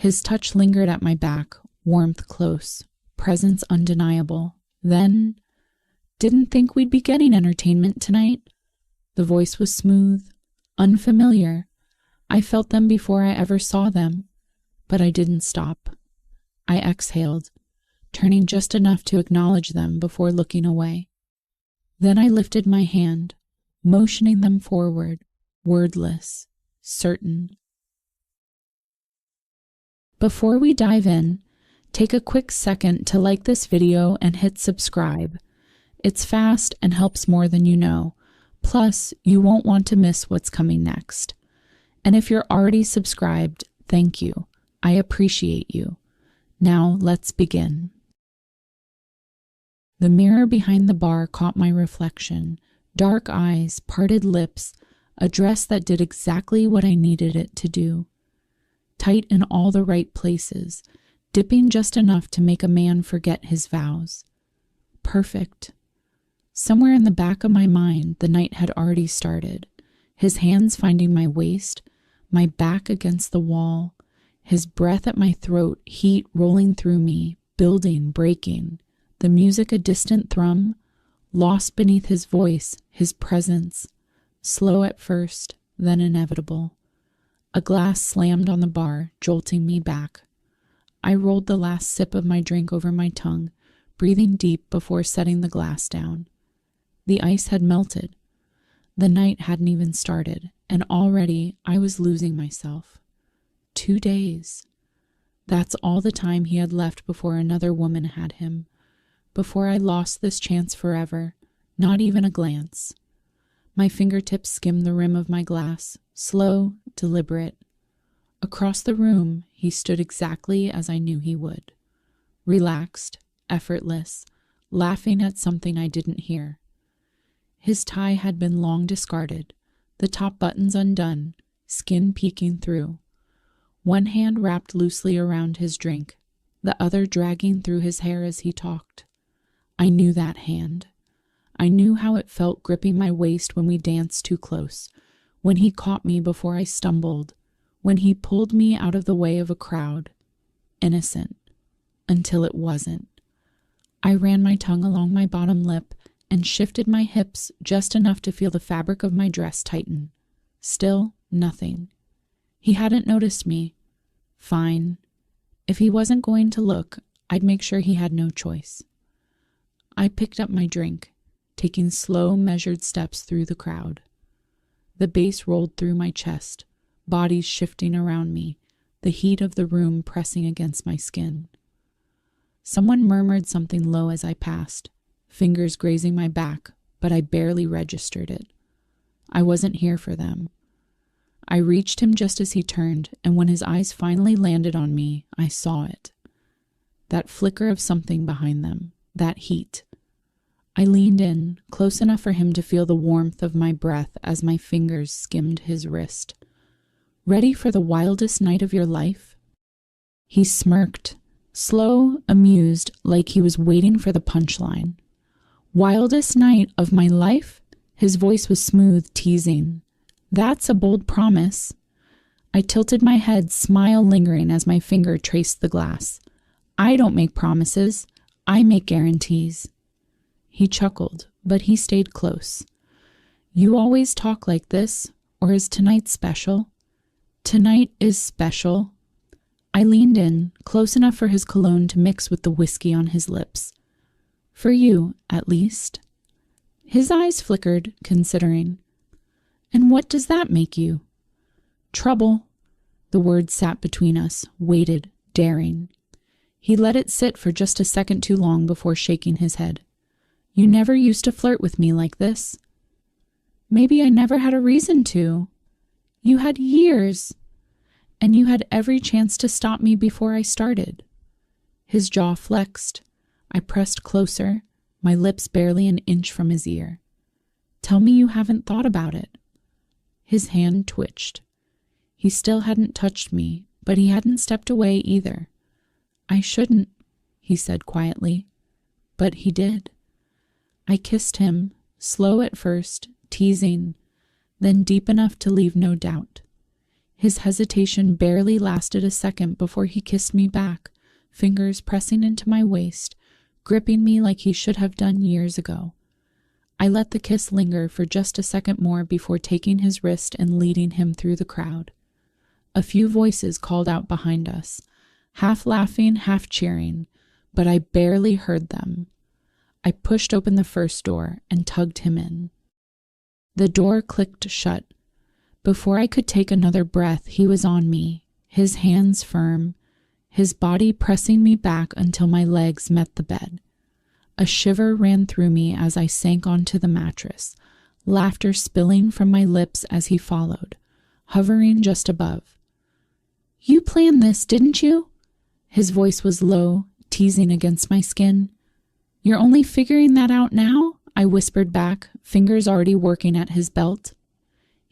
His touch lingered at my back, warmth close, presence undeniable. Then, "Didn't think we'd be getting entertainment tonight." The voice was smooth, unfamiliar. I felt them before I ever saw them, but I didn't stop. I exhaled, turning just enough to acknowledge them before looking away. Then I lifted my hand, motioning them forward, wordless, certain. Before we dive in, take a quick second to like this video and hit subscribe. It's fast and helps more than you know. Plus, you won't want to miss what's coming next. And if you're already subscribed, thank you. I appreciate you. Now let's begin. The mirror behind the bar caught my reflection. Dark eyes, parted lips, a dress that did exactly what I needed it to do. Tight in all the right places, dipping just enough to make a man forget his vows. Perfect. Somewhere in the back of my mind, the night had already started. His hands finding my waist, my back against the wall, his breath at my throat, heat rolling through me, building, breaking. The music a distant thrum, lost beneath his voice, his presence. Slow at first, then inevitable. A glass slammed on the bar, jolting me back. I rolled the last sip of my drink over my tongue, breathing deep before setting the glass down. The ice had melted. The night hadn't even started, and already I was losing myself. 2 days. That's all the time he had left before another woman had him, before I lost this chance forever, not even a glance. My fingertips skimmed the rim of my glass, slow, deliberate. Across the room, he stood exactly as I knew he would. Relaxed, effortless, laughing at something I didn't hear. His tie had been long discarded, the top buttons undone, skin peeking through. One hand wrapped loosely around his drink, the other dragging through his hair as he talked. I knew that hand. I knew how it felt gripping my waist when we danced too close, when he caught me before I stumbled, when he pulled me out of the way of a crowd. Innocent. Until it wasn't. I ran my tongue along my bottom lip and shifted my hips just enough to feel the fabric of my dress tighten. Still, nothing. He hadn't noticed me. Fine. If he wasn't going to look, I'd make sure he had no choice. I picked up my drink, taking slow, measured steps through the crowd. The bass rolled through my chest, bodies shifting around me, the heat of the room pressing against my skin. Someone murmured something low as I passed, fingers grazing my back, but I barely registered it. I wasn't here for them. I reached him just as he turned, and when his eyes finally landed on me, I saw it. That flicker of something behind them, that heat. I leaned in, close enough for him to feel the warmth of my breath as my fingers skimmed his wrist. Ready for the wildest night of your life? He smirked, slow, amused, like he was waiting for the punchline. Wildest night of my life? His voice was smooth, teasing. That's a bold promise. I tilted my head, smile lingering as my finger traced the glass. I don't make promises. I make guarantees. He chuckled, but he stayed close. You always talk like this, or is tonight special? Tonight is special. I leaned in, close enough for his cologne to mix with the whiskey on his lips. For you, at least. His eyes flickered, considering. And what does that make you? Trouble. The word sat between us, waited, daring. He let it sit for just a second too long before shaking his head. You never used to flirt with me like this. Maybe I never had a reason to. You had years, and you had every chance to stop me before I started. His jaw flexed. I pressed closer, my lips barely an inch from his ear. Tell me you haven't thought about it. His hand twitched. He still hadn't touched me, but he hadn't stepped away either. I shouldn't, he said quietly, but he did. I kissed him, slow at first, teasing, then deep enough to leave no doubt. His hesitation barely lasted a second before he kissed me back, fingers pressing into my waist, gripping me like he should have done years ago. I let the kiss linger for just a second more before taking his wrist and leading him through the crowd. A few voices called out behind us, half laughing, half cheering, but I barely heard them. I pushed open the first door and tugged him in. The door clicked shut. Before I could take another breath, he was on me, his hands firm, his body pressing me back until my legs met the bed. A shiver ran through me as I sank onto the mattress, laughter spilling from my lips as he followed, hovering just above. "You planned this, didn't you?" His voice was low, teasing against my skin. "You're only figuring that out now?" I whispered back, fingers already working at his belt.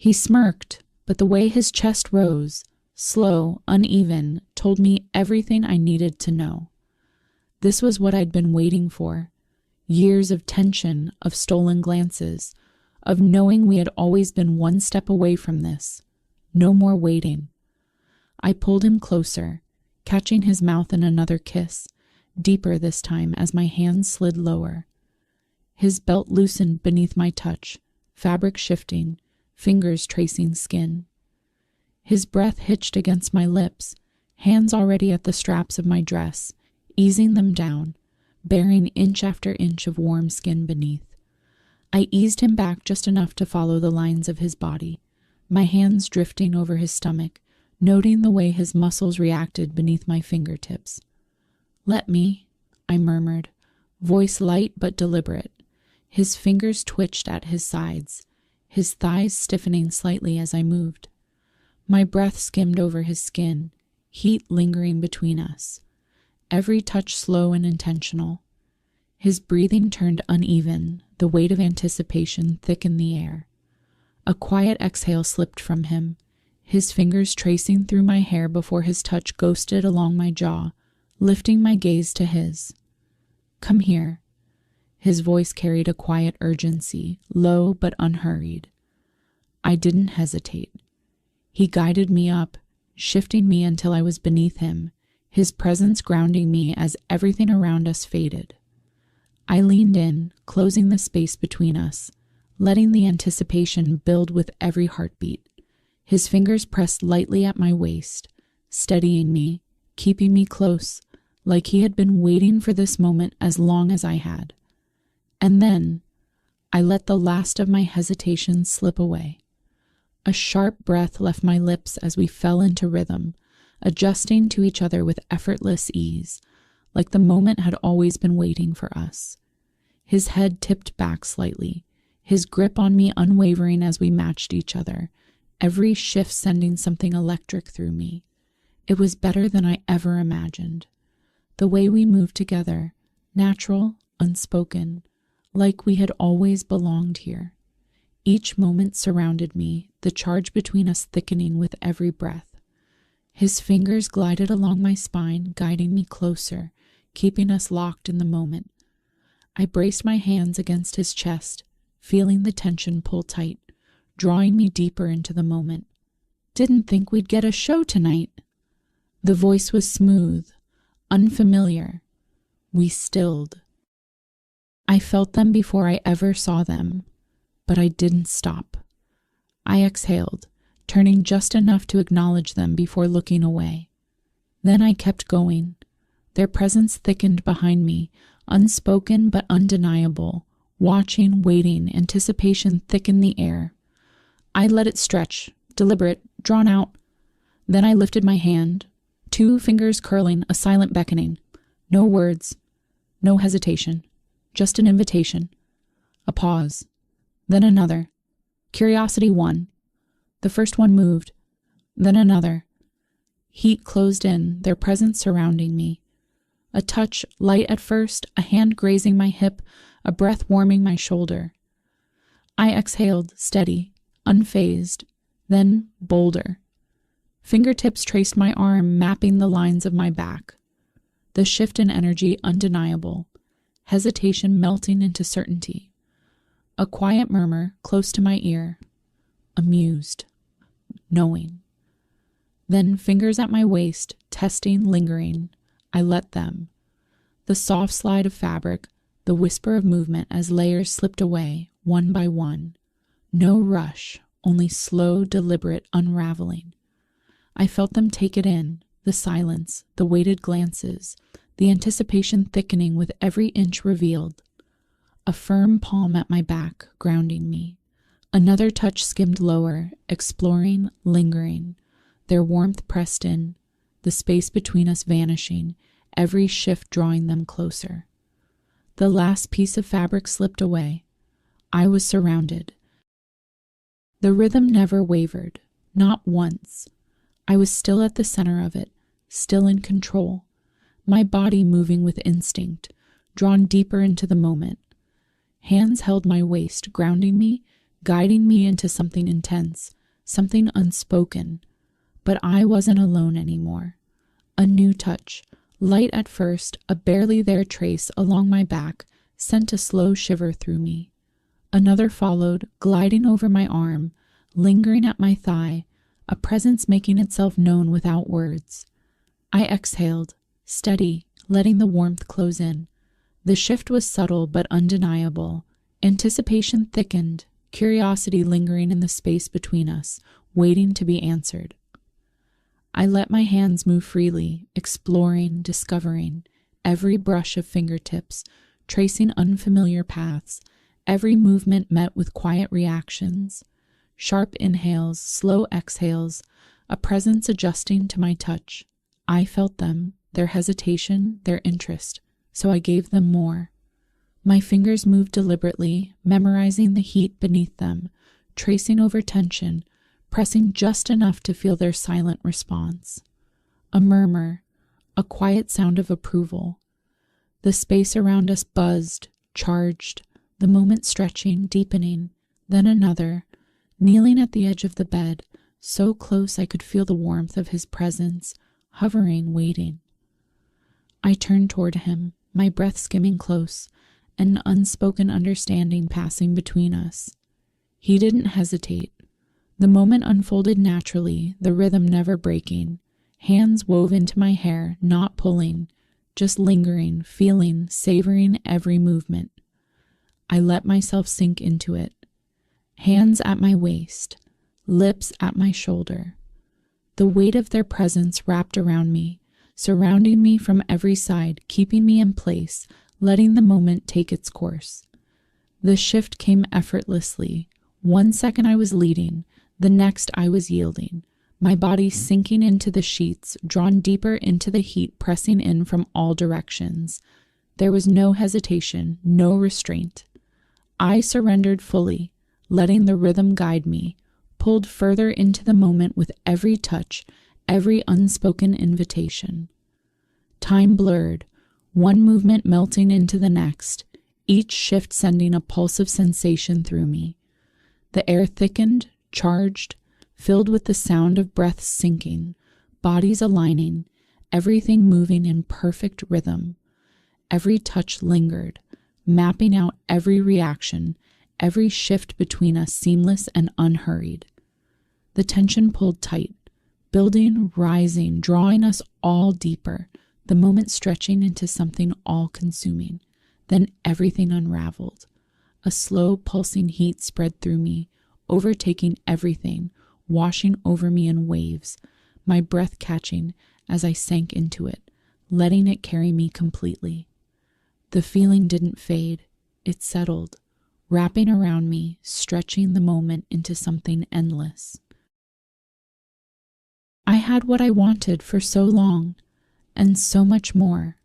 He smirked, but the way his chest rose, slow, uneven, told me everything I needed to know. This was what I'd been waiting for. Years of tension, of stolen glances, of knowing we had always been one step away from this. No more waiting. I pulled him closer, catching his mouth in another kiss, deeper this time as my hands slid lower. His belt loosened beneath my touch, fabric shifting, fingers tracing skin. His breath hitched against my lips, hands already at the straps of my dress, easing them down, bearing inch after inch of warm skin beneath. I eased him back just enough to follow the lines of his body, my hands drifting over his stomach, noting the way his muscles reacted beneath my fingertips. "Let me," I murmured, voice light but deliberate. His fingers twitched at his sides, his thighs stiffening slightly as I moved. My breath skimmed over his skin, heat lingering between us. Every touch slow and intentional. His breathing turned uneven, the weight of anticipation thick in the air. A quiet exhale slipped from him, his fingers tracing through my hair before his touch ghosted along my jaw, lifting my gaze to his. "Come here." His voice carried a quiet urgency, low but unhurried. I didn't hesitate. He guided me up, shifting me until I was beneath him, his presence grounding me as everything around us faded. I leaned in, closing the space between us, letting the anticipation build with every heartbeat. His fingers pressed lightly at my waist, steadying me, keeping me close, like he had been waiting for this moment as long as I had. And then, I let the last of my hesitation slip away. A sharp breath left my lips as we fell into rhythm, adjusting to each other with effortless ease, like the moment had always been waiting for us. His head tipped back slightly, his grip on me unwavering as we matched each other, every shift sending something electric through me. It was better than I ever imagined. The way we moved together, natural, unspoken, like we had always belonged here. Each moment surrounded me, the charge between us thickening with every breath. His fingers glided along my spine, guiding me closer, keeping us locked in the moment. I braced my hands against his chest, feeling the tension pull tight, drawing me deeper into the moment. "Didn't think we'd get a show tonight." The voice was smooth, unfamiliar. We stilled. I felt them before I ever saw them, but I didn't stop. I exhaled, turning just enough to acknowledge them before looking away. Then I kept going. Their presence thickened behind me, unspoken but undeniable, watching, waiting, anticipation thick in the air. I let it stretch, deliberate, drawn out. Then I lifted my hand, 2 fingers curling, a silent beckoning. No words, no hesitation, just an invitation. A pause. Then another. Curiosity won. The first one moved. Then another. Heat closed in, their presence surrounding me. A touch, light at first, a hand grazing my hip, a breath warming my shoulder. I exhaled, steady, unfazed, then bolder. Fingertips traced my arm, mapping the lines of my back. The shift in energy undeniable, hesitation melting into certainty. A quiet murmur close to my ear, amused, knowing. Then fingers at my waist, testing, lingering. I let them. The soft slide of fabric, the whisper of movement as layers slipped away, one by one. No rush, only slow, deliberate unraveling. I felt them take it in, the silence, the weighted glances, the anticipation thickening with every inch revealed. A firm palm at my back, grounding me. Another touch skimmed lower, exploring, lingering. Their warmth pressed in, the space between us vanishing, every shift drawing them closer. The last piece of fabric slipped away. I was surrounded. The rhythm never wavered, not once. I was still at the center of it, still in control, my body moving with instinct, drawn deeper into the moment. Hands held my waist, grounding me, guiding me into something intense, something unspoken. But I wasn't alone anymore. A new touch, light at first, a barely there trace along my back, sent a slow shiver through me. Another followed, gliding over my arm, lingering at my thigh, a presence making itself known without words. I exhaled, steady, letting the warmth close in. The shift was subtle but undeniable. Anticipation thickened, curiosity lingering in the space between us, waiting to be answered. I let my hands move freely, exploring, discovering, every brush of fingertips, tracing unfamiliar paths, every movement met with quiet reactions. Sharp inhales, slow exhales, a presence adjusting to my touch. I felt them, their hesitation, their interest, so I gave them more. My fingers moved deliberately, memorizing the heat beneath them, tracing over tension, pressing just enough to feel their silent response. A murmur, a quiet sound of approval. The space around us buzzed, charged, the moment stretching, deepening, then another, kneeling at the edge of the bed, so close I could feel the warmth of his presence, hovering, waiting. I turned toward him, my breath skimming close, an unspoken understanding passing between us. He didn't hesitate. The moment unfolded naturally, the rhythm never breaking, hands wove into my hair, not pulling, just lingering, feeling, savoring every movement. I let myself sink into it. Hands at my waist, lips at my shoulder. The weight of their presence wrapped around me, surrounding me from every side, keeping me in place, letting the moment take its course. The shift came effortlessly. 1 second I was leading, the next I was yielding, my body sinking into the sheets, drawn deeper into the heat pressing in from all directions. There was no hesitation, no restraint. I surrendered fully, letting the rhythm guide me, pulled further into the moment with every touch, every unspoken invitation. Time blurred, one movement melting into the next, each shift sending a pulse of sensation through me. The air thickened, charged, filled with the sound of breaths sinking, bodies aligning, everything moving in perfect rhythm. Every touch lingered, mapping out every reaction, every shift between us seamless and unhurried. The tension pulled tight, building, rising, drawing us all deeper, the moment stretching into something all-consuming. Then everything unraveled. A slow, pulsing heat spread through me, overtaking everything, washing over me in waves, my breath catching as I sank into it, letting it carry me completely. The feeling didn't fade. It settled, wrapping around me, stretching the moment into something endless. I had what I wanted for so long, and so much more.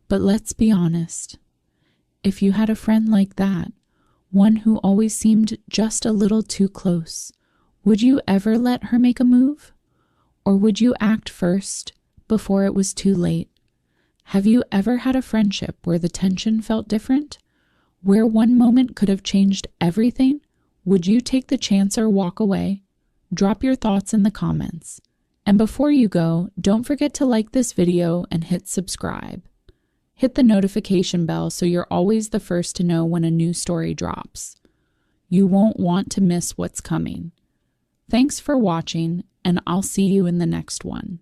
But let's be honest. If you had a friend like that, one who always seemed just a little too close, would you ever let her make a move? Or would you act first, before it was too late? Have you ever had a friendship where the tension felt different? Where one moment could have changed everything? Would you take the chance or walk away? Drop your thoughts in the comments. And before you go, don't forget to like this video and hit subscribe. Hit the notification bell so you're always the first to know when a new story drops. You won't want to miss what's coming. Thanks for watching, and I'll see you in the next one.